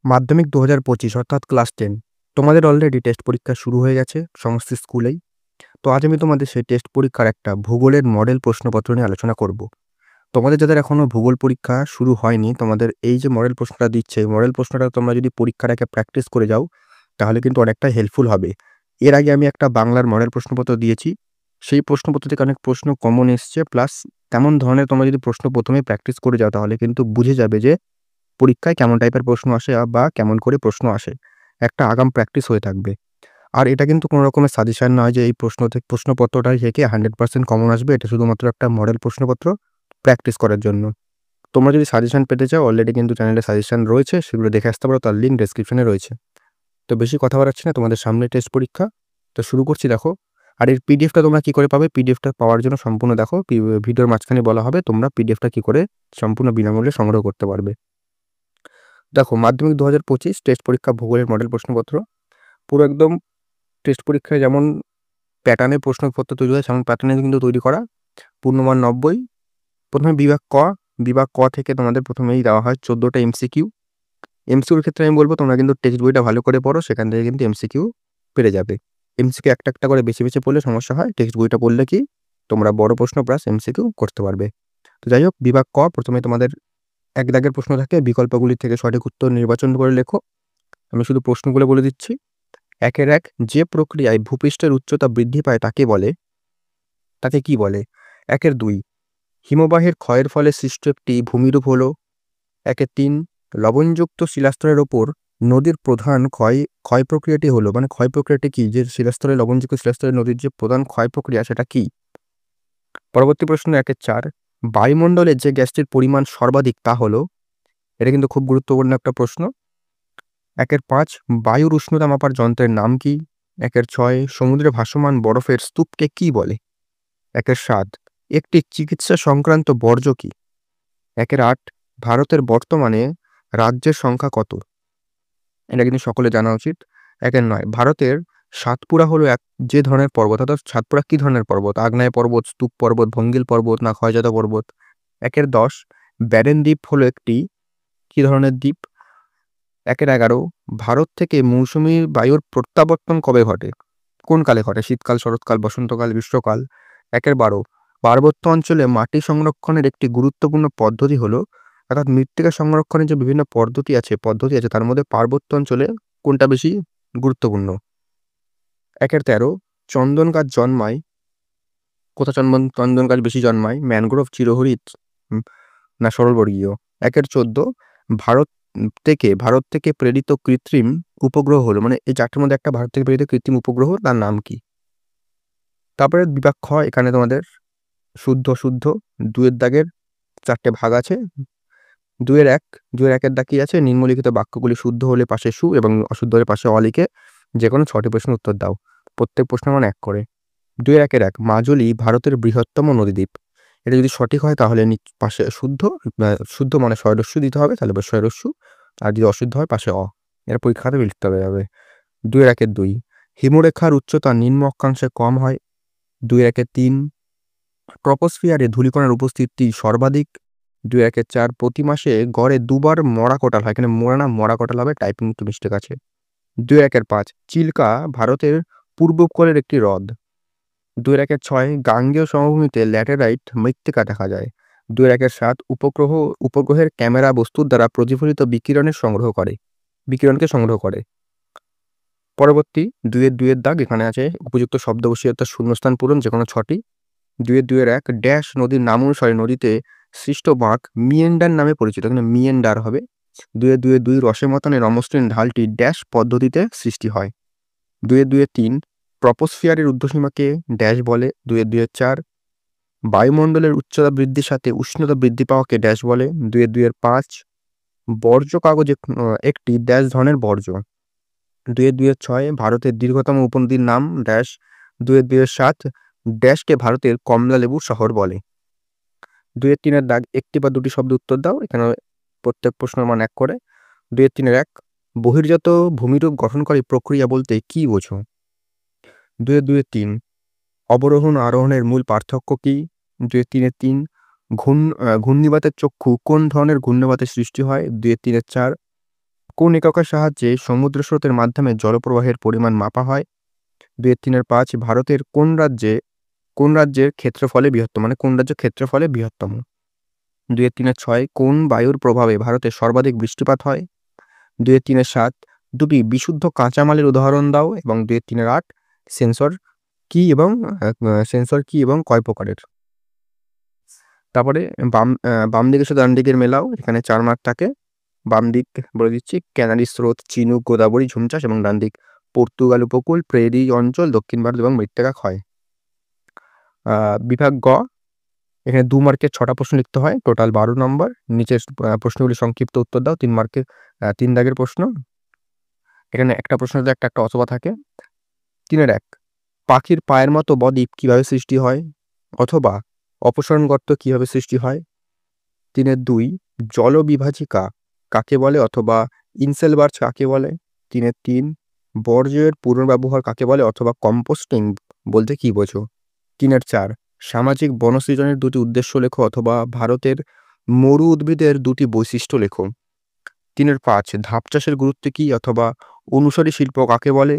মাধ্যমিক ২০২৫ অর্থাৎ ক্লাস 10 তোমাদের অলরেডি টেস্ট পরীক্ষা শুরু হয়ে গেছে সমস্ত স্কুলেই। তো আজ আমি তোমাদের সেই টেস্ট পরীক্ষার একটা ভূগোলের মডেল প্রশ্নপত্র নিয়ে আলোচনা করব। তোমাদের যাদের এখনো ভূগোল পরীক্ষা শুরু হয়নি, তোমাদের এই যে মডেল প্রশ্নটা দিচ্ছে, এই মডেল প্রশ্নটা তোমরা যদি পরীক্ষার আগে প্র্যাকটিস করে যাও, তাহলে কিন্তু অনেকটা হেল্পফুল হবে। এর আগে আমি একটা বাংলার মডেল প্রশ্নপত্র দিয়েছি। সেই প্রশ্নপত্র থেকে অনেক প্রশ্ন কমন এসছে, প্লাস তেমন ধরনের তোমরা যদি প্রশ্ন প্রথমেই প্র্যাকটিস করে যাও, তাহলে কিন্তু বুঝে যাবে যে পরীক্ষায় কেমন টাইপের প্রশ্ন আসে বা কেমন করে প্রশ্ন আসে। একটা আগাম প্র্যাকটিস হয়ে থাকবে। আর এটা কিন্তু কোনো রকমের সাজেশন নয় যে এই প্রশ্নপত্রটা থেকে 100% কমন আসবে। এটা শুধুমাত্র একটা মডেল প্রশ্নপত্র প্র্যাকটিস করার জন্য। তোমরা যদি সাজেশন পেতে চাও, অলরেডি কিন্তু চ্যানেলে সাজেশন রয়েছে, সেগুলো দেখে আসতে পারো, তার লিঙ্ক ডেসক্রিপশনে রয়েছে। তো বেশি কথা বাড়াচ্ছি না, তোমাদের সামনে টেস্ট পরীক্ষা। তো শুরু করছি, দেখো। আর এর পিডিএফটা তোমরা কী করে পাবে? পিডিএফটা পাওয়ার জন্য সম্পূর্ণ দেখো, ভিডিওর মাঝখানে বলা হবে তোমরা পিডিএফটা কী করে সম্পূর্ণ বিনামূল্যে সংগ্রহ করতে পারবে। দেখো, মাধ্যমিক ২০২৫ টেস্ট পরীক্ষা ভূগোলের মডেল প্রশ্নপত্র পুরো একদম টেস্ট পরীক্ষায় যেমন প্যাটার্নে প্রশ্নপত্র তৈরি হয়, সেমন প্যাটার্নে কিন্তু তৈরি করা। পূর্ণমান ৯০। প্রথমে বিভাগ ক থেকে তোমাদের প্রথমেই দেওয়া হয় ১৪টা এমসিকিউ। এমসিকিউর ক্ষেত্রে আমি বলবো তোমরা কিন্তু টেক্সট বইটা ভালো করে পড়ো, সেখান থেকে কিন্তু এমসিকিউ পেরে যাবে। এমসিকিউ একটা একটা করে বেছে বেছে পড়লে সমস্যা হয়, টেক্সট বইটা পড়লে কি তোমরা বড় প্রশ্ন প্লাস এমসিকিউ করতে পারবে। তো যাই হোক, বিভাগ ক প্রথমে তোমাদের এক দাগের প্রশ্ন থাকে, বিকল্পগুলি থেকে সঠিক উত্তর নির্বাচন করে লেখো। আমি শুধু প্রশ্নগুলো বলে দিচ্ছি। ১-১ যে প্রক্রিয়ায় ভূপৃষ্ঠের উচ্চতা বৃদ্ধি পায় তাকে কি বলে? ১-২ হিমবাহের ক্ষয়ের ফলে সৃষ্ট একটি ভূমিরূপ হলো। ১-৩ লবণযুক্ত শিলাস্তরের ওপর নদীর প্রধান ক্ষয় প্রক্রিয়াটি হলো, মানে ক্ষয় প্রক্রিয়াটি কি? যে শিলাস্তরে লবণযুক্ত শিলাস্তরে নদীর যে প্রধান ক্ষয় প্রক্রিয়া সেটা কি? পরবর্তী প্রশ্ন ১-৪ বায়ুমণ্ডলে যে গ্যাসটির পরিমাণ সর্বাধিক তা হলো। এটা কিন্তু খুব গুরুত্বপূর্ণ একটা প্রশ্ন। ১-৫ বায়ুর উষ্ণতা মাপার যন্ত্রের নাম কি? ১-৬ সমুদ্রে ভাসমান বরফের স্তূপকে কি বলে? ১-৭ একটি চিকিৎসা সংক্রান্ত বর্জ্য কি? ১-৮ ভারতের বর্তমানে রাজ্যের সংখ্যা কত? এটা কিন্তু সকলে জানা উচিত। ১-৯ ভারতের সাতপুরা হলো যে ধরনের পর্বত, অর্থাৎ সাতপুরা কি ধরনের পর্বত? আগ্নেয় পর্বত, স্তূপ পর্বত, ভঙ্গিল পর্বত না ক্ষয়জাত পর্বত? ১-১০ ব্যারেন দ্বীপ হলো একটি কি ধরনের দ্বীপ? ১-১১ ভারত থেকে মৌসুমী বায়ুর প্রত্যাবর্তন কবে ঘটে? কোন কালে ঘটে? শীতকাল, শরৎকাল, বসন্তকাল, গ্রীষ্মকাল? ১-১২ পার্বত্য অঞ্চলে মাটি সংরক্ষণের একটি গুরুত্বপূর্ণ পদ্ধতি হলো, অর্থাৎ মৃত্তিকা সংরক্ষণের যে বিভিন্ন পদ্ধতি আছে তার মধ্যে পার্বত্য অঞ্চলে কোনটা বেশি গুরুত্বপূর্ণ? ১-১৩ চন্দন গাছ জন্মায় কোথায়? চন্দন গাছ বেশি জন্মায়? ম্যানগ্রোভ, চিরহরিৎ না সরলবর্গীয়? ১-১৪ ভারত থেকে প্রেরিত কৃত্রিম উপগ্রহ হলো, মানে এই চারটির মধ্যে একটা ভারত থেকে প্রেরিত কৃত্রিম উপগ্রহ, তার নাম কি? তারপরে বিভাগ খ, এখানে তোমাদের শুদ্ধ ২-এর দাগের ৪টে ভাগ আছে। ২-১ দাগ কি আছে? নিম্নলিখিত বাক্যগুলি শুদ্ধ হলে পাশে সু এবং অশুদ্ধ হলে পাশে অ লিখে যে কোনো 6টি প্রশ্নের উত্তর দাও। প্রত্যেক প্রশ্ন মান ১ করে। ২-১ মাজুলি ভারতের বৃহত্তম নদীদ্বীপ। এটা যদি সঠিক হয় তাহলে পাশে শুদ্ধ মানে স্বয়রস্যু দিতে হবে, তাহলে স্বয়রস্যু। আর যদি অশুদ্ধ হয় পাশে অ। এটা পরীক্ষাতে লিখতে হবে। ২-১ হিমরেখার উচ্চতা নিম্ন অক্ষাংশে কম হয়। ২-১ ট্রপোস্ফিয়ারে ধূলিকণার উপস্থিতি সর্বাধিক। ২-১ প্রতি মাসে গড়ে ২বার মরা কোটাল হয়। এখানে মোড়া না মরা কোটাল হবে, টাইপিং একটু মিস্টেক আছে। ২-১ চিল্কা ভারতের পূর্ব উপকূলের একটি হ্রদ। ২-১ গাঙ্গেয় সমভূমিতে ল্যাটেরাইট মৃত্তিকা দেখা যায়। ২-১ উপগ্রহের ক্যামেরা বস্তুর দ্বারা প্রতিফলিত বিকিরণকে সংগ্রহ করে। পরবর্তী ২-এর দাগ এখানে আছে, উপযুক্ত শব্দ বসিয়ে অর্থাৎ শূন্যস্থান পূরণ যে কোনো 6টি। ২-১ ড্যাশ নদীর নাম অনুসারে নদীতে সৃষ্ট বাঁক মিয়েন্ডার নামে পরিচিত, এখানে মিয়েন্ডার হবে। ২-২ রসে মতনের অমসৃণ ঢালটি ড্যাশ পদ্ধতিতে সৃষ্টি হয়। ২-৩ ট্রপোস্ফিয়ারের ঊর্ধ্বসীমাকে ড্যাশ বলে। ২-৪ বায়ুমণ্ডলের উচ্চতা বৃদ্ধির সাথে উষ্ণতা বৃদ্ধি পাওয়াকে ড্যাশ বলে। ২-৫ বর্জ্য কাগজ একটি ড্যাশ ধরনের বর্জ্য। ২-৬ ভারতের দীর্ঘতম উপনদীর নাম ড্যাশ। ২-৭ ড্যাশকে ভারতের কমলা লেবুর শহর বলে। ২-৩ দাগ একটি বা দুটি শব্দ উত্তর দাও, এখানে প্রত্যেক প্রশ্নের মান ১ করে। ২-৩ বহির্জাত ভূমিরূপ গঠনকারী প্রক্রিয়া বলতে কি বোঝো? ২-৩ অবরোহণ আরোহণের মূল পার্থক্য কি? ২-৩ ঘূর্ণিবাতের চক্ষু কোন ধরনের ঘূর্ণিবাতের সৃষ্টি হয়? ২-৩-৪ কোন এককের সাহায্যে সমুদ্র স্রোতের মাধ্যমে জলপ্রবাহের পরিমাণ মাপা হয়? 2-3-5 ভারতের কোন রাজ্যের ক্ষেত্রফলে বৃহত্তম, মানে কোন রাজ্য ক্ষেত্রফলে বৃহত্তম? 2-3-6 কোন বায়ুর প্রভাবে ভারতে সর্বাধিক বৃষ্টিপাত হয়? 2-3-7 দুটি বিশুদ্ধ কাঁচামালের উদাহরণ দাও, এবং 2-3-8 সেন্সর কি এবং কয় প্রকারের? তারপরে বাম দিকের সাথে ডান দিকের মেলাও, এখানে 4 মার্ক থাকে। বাম দিক বলে দিচ্ছি, ক্যানারি স্রোত, চিনুক, গোদাবরী, ঝুমচাষ, এবং ডান দিক পর্তুগাল উপকূল, প্রেরি অঞ্চল, দক্ষিণ ভারত এবং মৃত্তিকা ক্ষয়। বিভাগ গ, এখানে 2 মার্কের 6টা প্রশ্ন লিখতে হয়, টোটাল 12 নম্বর। নিচের প্রশ্নগুলি সংক্ষিপ্ত উত্তর দাও। 3 মার্কের 3 দাগের প্রশ্ন। এখানে একটা প্রশ্নতে একটা অথবা থাকে। 3-1 পাখির পায়ের মতো বদ্বীপ কিভাবে সৃষ্টি হয়, অথবা অপসরণ গর্ত কিভাবে সৃষ্টি হয়? 3-2 জলবিভাজিকা কাকে বলে, অথবা ইনসেলবার্চ কাকে বলে? 3-3 বর্জ্যের পুনর্ব্যবহার কাকে বলে, অথবা কম্পোস্টিং বলতে কি বোঝো? 3-4 সামাজিক বনসৃজনের 2টি উদ্দেশ্য লেখো, অথবা ভারতের মরু উদ্ভিদের 2টি বৈশিষ্ট্য লেখো। 3-5 ধাপ চাষের গুরুত্ব কি, অথবা অনুসারী শিল্প কাকে বলে?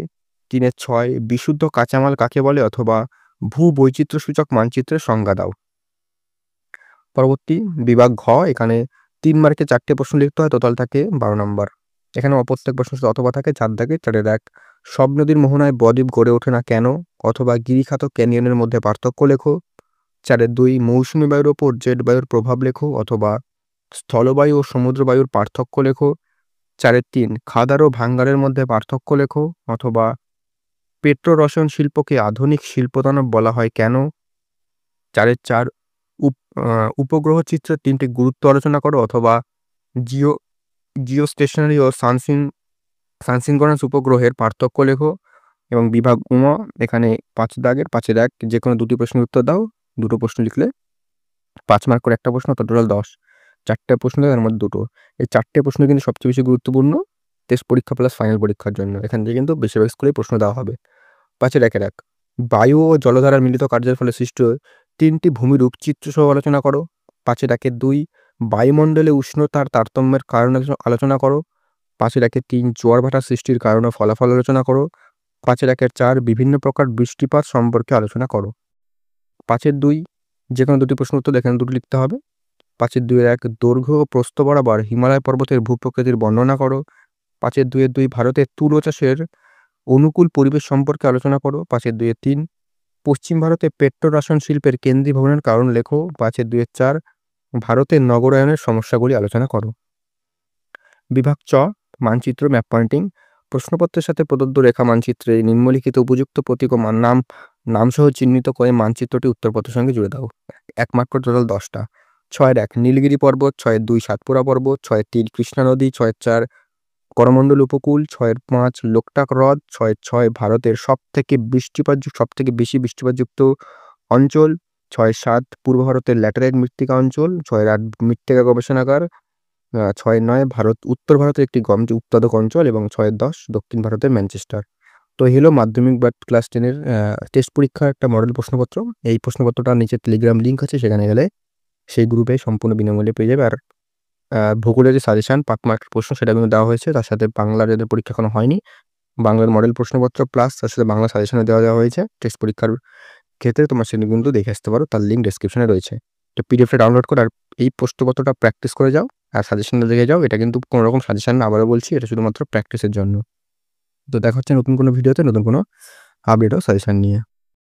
3-6 বিশুদ্ধ কাঁচামাল কাকে বলে, অথবা ভূবৈচিত্র্যসূচক মানচিত্রের সংজ্ঞা দাও। পরবর্তী বিভাগ ঘ, এখানে 3 মার্কে 4টে প্রশ্ন লিখতে হয়, টোটাল থাকে 12 নম্বর। এখানে প্রত্যেক প্রশ্ন অথবা থাকে 4 দাগে। 4-1 সব নদীর মোহনায় বদ্বীপ গড়ে ওঠে না কেন, অথবা গিরিখাত ক্যানিয়নের মধ্যে পার্থক্য লেখো। 4-2 মৌসুমী বায়ুর ওপর জেট বায়ুর প্রভাব লেখো, অথবা স্থলবায়ু ও সমুদ্র বায়ুর পার্থক্য লেখো। 4-3 খাদার ও ভাঙ্গারের মধ্যে পার্থক্য লেখো, অথবা পেট্রো রসায়ন শিল্পকে আধুনিক শিল্পদানব বলা হয় কেন? 4-4 উপগ্রহ চিত্রের 3টি গুরুত্ব আলোচনা করো, অথবা জিওস্টেশনারি ও সানসিনক্রোনাস উপগ্রহের পার্থক্য লেখো। এবং বিভাগ উম, এখানে 5 দাগের 5-1 যে কোনো 2টি প্রশ্নের উত্তর দাও। 2টো প্রশ্ন লিখলে 5 মার্ক করে একটা প্রশ্ন, টোটাল 10। 4টে প্রশ্ন, তার মধ্যে 2টো। এই 4টে প্রশ্ন কিন্তু সবচেয়ে বেশি গুরুত্বপূর্ণ টেস্ট পরীক্ষা প্লাস ফাইনাল পরীক্ষার জন্য। এখান থেকে কিন্তু বেশিরভাগ স্কুলেই প্রশ্ন দেওয়া হবে। 5-1 বায়ু ও জলধারার মিলিত কার্যের ফলে সৃষ্ট 3টি ভূমিরূপ চিত্রসহ আলোচনা করো। 5-2 বায়ুমণ্ডলে উষ্ণতার তারতম্যের কারণ আলোচনা করো। 5-3 জোয়ার ভাটা সৃষ্টির কারণ ও ফলাফল আলোচনা করো। 5-4 বিভিন্ন প্রকার বৃষ্টিপাত সম্পর্কে আলোচনা করো। 5-2 যে কোনো 2টি প্রশ্ন উত্তর এখানে 2টি লিখতে হবে। 5-2-1 দৈর্ঘ্য ও প্রস্থ বরাবর হিমালয় পর্বতের ভূপ্রকৃতির বর্ণনা করো। 5-2 ভারতের তুলো চাষের অনুকূল পরিবেশ সম্পর্কে আলোচনা করো। 5-2-3 পশ্চিম ভারতে পেট্রো রসায়ন শিল্পের কেন্দ্রীভবনের কারণ লেখো। 5-2-4 ভারতের নগরায়নের সমস্যাগুলি আলোচনা করো। বিভাগ চ মানচিত্র ম্যাপ পয়েন্টিং প্রশ্নপত্রের সাথে প্রদত্ত রেখা মানচিত্রে নিম্নলিখিত উপযুক্ত প্রতীক ও নামসহ চিহ্নিত করে মানচিত্রটি উত্তরপত্রের সঙ্গে জুড়ে দাও। 1 মার্ক করে টোটাল 10টা। 6-1 নীলগিরি পর্বত, 6-2 সাতপুরা পর্বত, 6-3 কৃষ্ণা নদী, 6-4 করমণ্ডল উপকূল, 6-5 লোকটাক হ্রদ, 6-6 ভারতের সবথেকে বেশি বৃষ্টিপাতযুক্ত অঞ্চল, 6-7 পূর্ব ভারতের ল্যাটেরাইট মৃত্তিকা অঞ্চল, 6-8 মৃত্তিকা গবেষণাগার, 6-9 উত্তর ভারতের একটি গম উৎপাদক অঞ্চল, এবং 6-10 দক্ষিণ ভারতের ম্যানচেস্টার। তো এই হলো মাধ্যমিক বা ক্লাস 10-এর টেস্ট পরীক্ষার একটা মডেল প্রশ্নপত্র। এই প্রশ্নপত্রটা নিচে টেলিগ্রাম লিঙ্ক আছে, সেখানে গেলে সেই গ্রুপে সম্পূর্ণ বিনামূল্যে পেয়ে যাবে। আর ভূগোলের যে সাজেশন 5 মার্কের প্রশ্ন সেটা কিন্তু দেওয়া হয়েছে, তার সাথে বাংলার যাদের পরীক্ষা এখনো হয়নি বাংলার মডেল প্রশ্নপত্র প্লাস তার সাথে বাংলা সাজেশনে দেওয়া হয়েছে টেস্ট পরীক্ষার ক্ষেত্রে। তোমরা সেগুলো কিন্তু দেখে আসতে পারো, তার লিঙ্ক ডেসক্রিপশনে রয়েছে। তো পিডিএফটা ডাউনলোড করে আর এই প্রশ্নপত্রটা প্র্যাকটিস করে যাও, আর সাজেশনটা দেখে যাও। এটা কিন্তু কোনো রকম সাজেশন না, আবারও বলছি, এটা শুধুমাত্র প্র্যাকটিসের জন্য। তো দেখা হচ্ছে নতুন কোনো ভিডিওতে নতুন কোনো আপডেট ও সাজেশন নিয়ে।